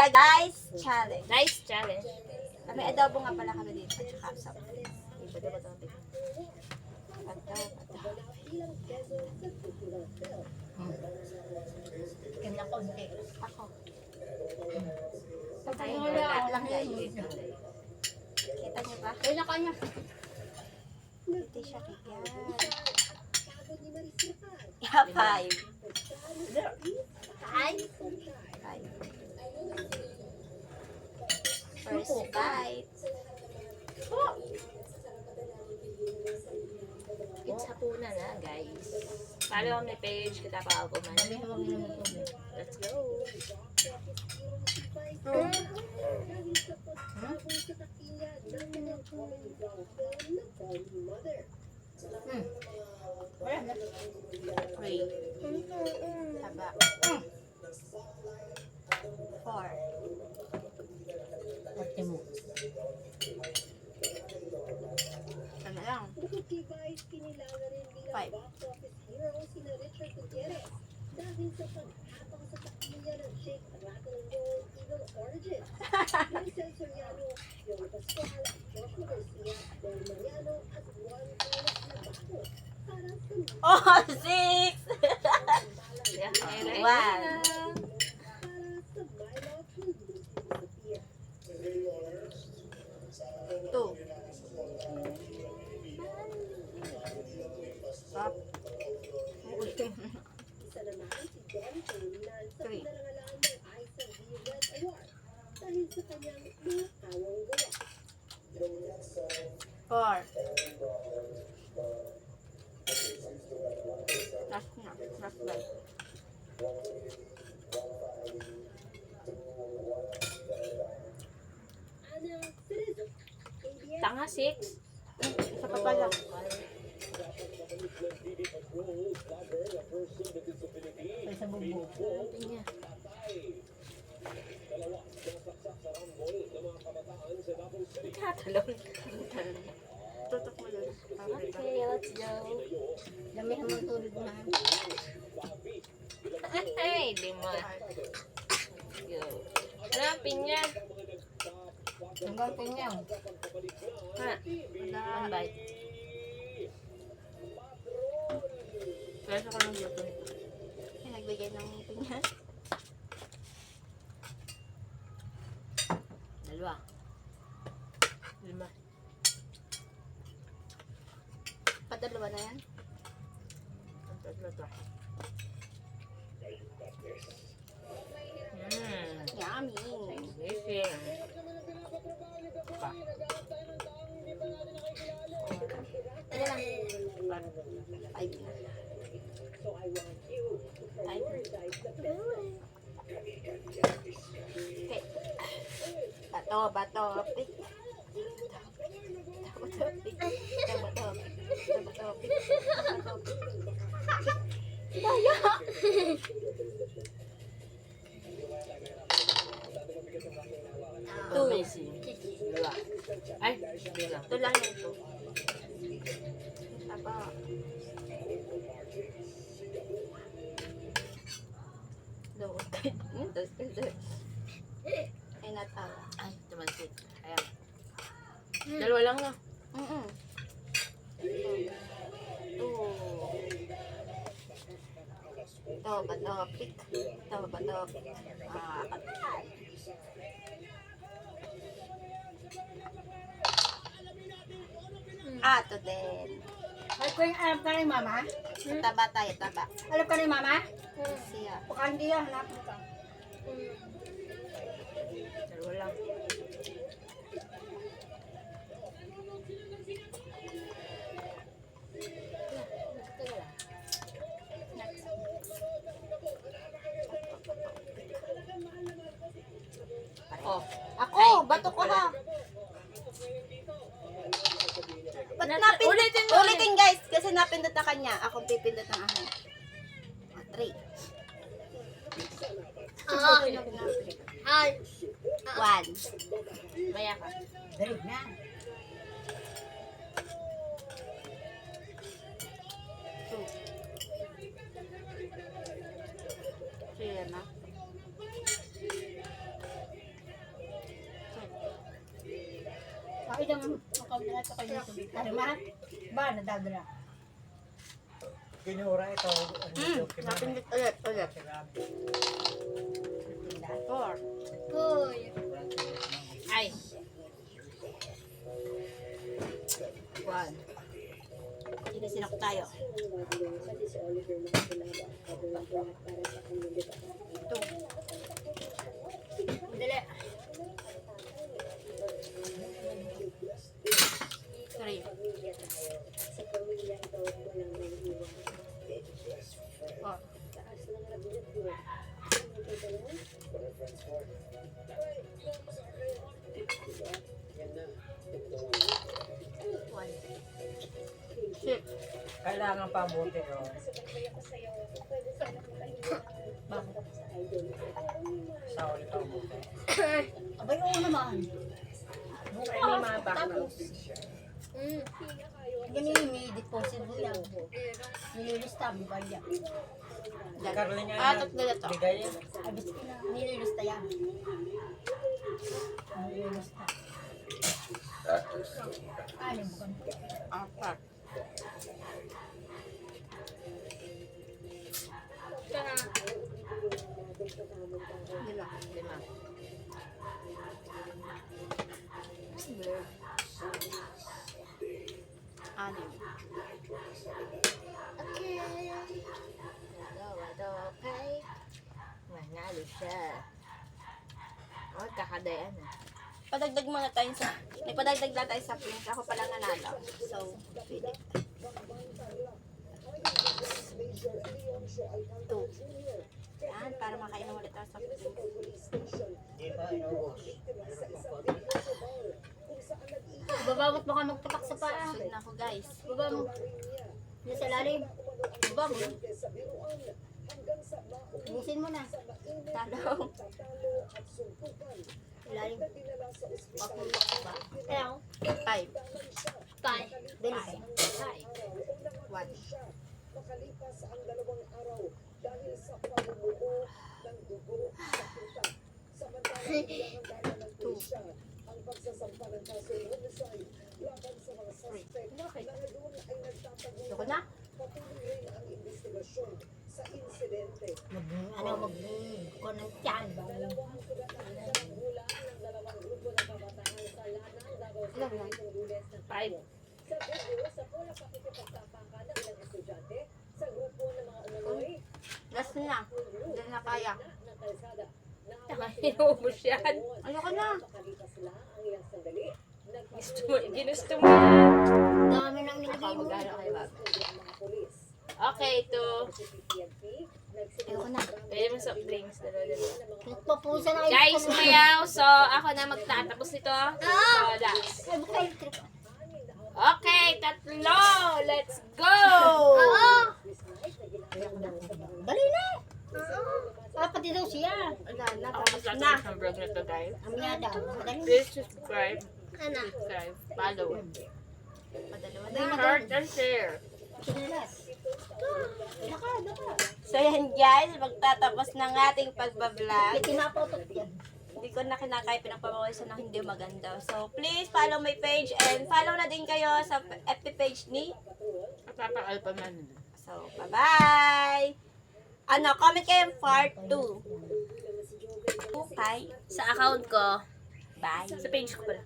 Guys, challenge. Nice challenge. May adobo nga pala kami dito. At saka sa Bato. Kanya konti. Ako. Patay Ay, wala wala lang lang, yun. Kita niyo ba? Kanya. Hindi siya kikyan. Yeah, 5. Ay. 5. First bite. It's hapunan na, guys. Follow on my page, kita pa ako man. Dami hawang naman po. Let's go. Wala na. 3. Taba. 4. Ate mo. Ano lang? 5. Dahil sa pag-atang sa takilya ng Jake Ratongo Eagle Origin. Vincent Soriano, Yoli Pascual, Joshua Garcia, Del Mariano at Juan Carlos Navarro. Para sa Oh, 6! Yeah, One. para sa My Love will Lose Disappear. 2. Stop. Isa naman si Don Pangilinan sa Three. pinarangalan ng Isa Red Award dahil sa kanyang mga tawang gawa. 4. Last na. Last bite. Ana Cerezo, ABS Tanga 6. Isa pa pala. Sa isang bubo. Niya. Tatalon. Tutok mo dun. Okay, let's go. Dami hawang tulog na. Ay, lima. Yo. Ano, pinya? Hanggang pinyaw. Ha? One bite. Pwede ko lang dito. Ay, nagbigay ng pinya. Dalawa. Lima. Padalawa na yan. Ang tatlo to. Yummy. Easy. Pa. Ano lang? 5 na. 5. Okay. Bato, pick. Daya! Two. Amazing. Dalawa. Ay, hindi lang. Ito lang yan to. Taba. Doon. Ay, natawa. Ay, tumansit. Ayan. Dalawa lang na. Bato, pick. Bato. Patay. Ato din. Ay, kung alam ka ni mama? Taba tayo, taba. Alam ka ni mama? Siya. Baka hindi yan, hanapin ka. Dalawa lang. Oh. Ako, bato ko ha. Ba't napindot? Ulitin guys, kasi napindot na kanya. Akong pipindot ng akin. 3. Ay. 1. Maya ka. Dali na. Siya na. Okay, ano ma? Ba, nadadala. Kinura ito. Napindot ulit. Four. Uy. Ay. 1. Sige, sinok tayo. Dali. Three. Four. One. Six. Kailangan pabuti yun. Sa ulit ang buti. Abay, oo naman. May mga background. Ganyan, may deposit mo yan. Nililista mo ba yan? Carly nga Tatlo na to. bigay yan. Abis ko na. Nililista yan. Nililista. Ano mo kan? Apat. Lima. 6. Anim. Okay. Okay. Manalo siya. Oh, kakadayan na. Padagdag muna tayo sa... May padagdag lang tayo sa pink. Ako pala nanalo. So, pili. 2. Yan, para makainom ulit tayo sa pink. Di ba inuubos? Babawat mo ka magtapak sa paa. Sunod na ako, guys. Baba mo. Yan sa lalim. Baba mo. Busin mo na. Talo. Lalim. Papulo ka ba? Ayaw. 5. Tay. Dali. 1. Makalipas ang 2 araw dahil sa pamumuo ng dugo sa kita. Samantalang pinahangganan ng pulisya ang pagsasampa ng kaso ng homicide laban sa mga suspect na ngayon ay nagtataguan. Ako na. Patuloy rin ang investigasyon sa insidente. Mag-ko ng tiyan. Dalawang pinatanggal mula ng 2 grupo ng kabataan sa Lanang, Davao City nitong Lunes ng 5. sa video, sa pula pakikipagtapakan ng ilang estudyante sa grupo ng mga umano'y Last na. Hindi na kaya. ng kalsada. Saka inuubos yan. Ayoko na. Makalipas sila ang ilang sandali. Ginusto mo yan. Dami nang nilagay mo. Magkano kayo, Bob? ang mga polis. Okay, ito. Si PNP, Ayoko na. Pwede mo soft drinks. Dalawa. Nagpapusa na Guys, mayaw. So, ako na magtatapos nito. So, last. Ay, bukay electric. Okay, 3. Let's go! Dali na. Pati daw siya. Wala na. Ako Tapos na. magtatapos ng vlog na to, guys. Amyada. Dali na. Please subscribe. Subscribe. Follow. Padalawa na. Heart and share. Sinalas. Daka. So yan guys, magtatapos ng ating pagbablog. May tinapotot yan. Hindi ko na kinakaya pinagpapawisan ng hindi maganda. So please follow my page and follow na din kayo sa FB page ni. Papakal pa man. So bye-bye! Comment kayo part 2. Okay? Sa account ko. Bye! Sa page ko pala.